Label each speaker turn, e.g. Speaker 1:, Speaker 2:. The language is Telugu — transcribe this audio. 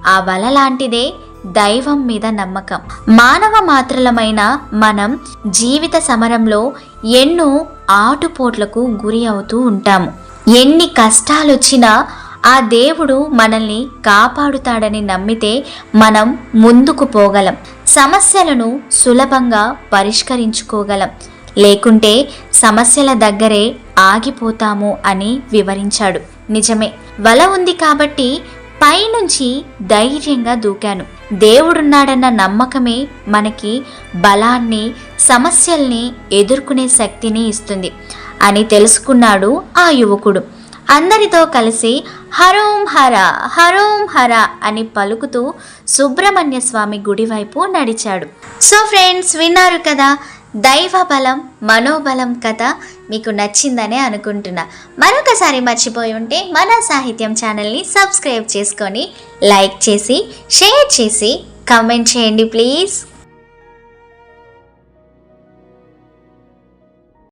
Speaker 1: ఆ వల లాంటిదే దైవం మీద నమ్మకం. మానవ మాత్రలమైన మనం జీవిత సమరంలో ఎన్నో ఆటుపోట్లకు గురి అవుతూ ఉంటాము. ఎన్ని కష్టాలొచ్చినా ఆ దేవుడు మనల్ని కాపాడుతాడని నమ్మితే మనం ముందుకు పోగలం, సమస్యలను సులభంగా పరిష్కరించుకోగలం. లేకుంటే సమస్యల దగ్గరే ఆగిపోతాము అని వివరించాడు. నిజమే, వల ఉంది కాబట్టి పైనుంచి ధైర్యంగా దూకాను. దేవుడున్నాడన్న నమ్మకమే మనకి బలాన్ని, సమస్యల్ని ఎదుర్కొనే శక్తిని ఇస్తుంది అని తెలుసుకున్నాడు ఆ యువకుడు. అందరితో కలిసి హరోం హర హరోం హర అని పలుకుతూ సుబ్రహ్మణ్య స్వామి గుడి వైపు నడిచాడు. సో ఫ్రెండ్స్, విన్నారు కదా దైవ బలం మనోబలం కథ. మీకు నచ్చిందనే అనుకుంటున్నా. మరొకసారి మర్చిపోయి ఉంటే మన సాహిత్యం ఛానల్ని సబ్స్క్రైబ్ చేసుకొని లైక్ చేసి షేర్ చేసి కామెంట్ చేయండి ప్లీజ్.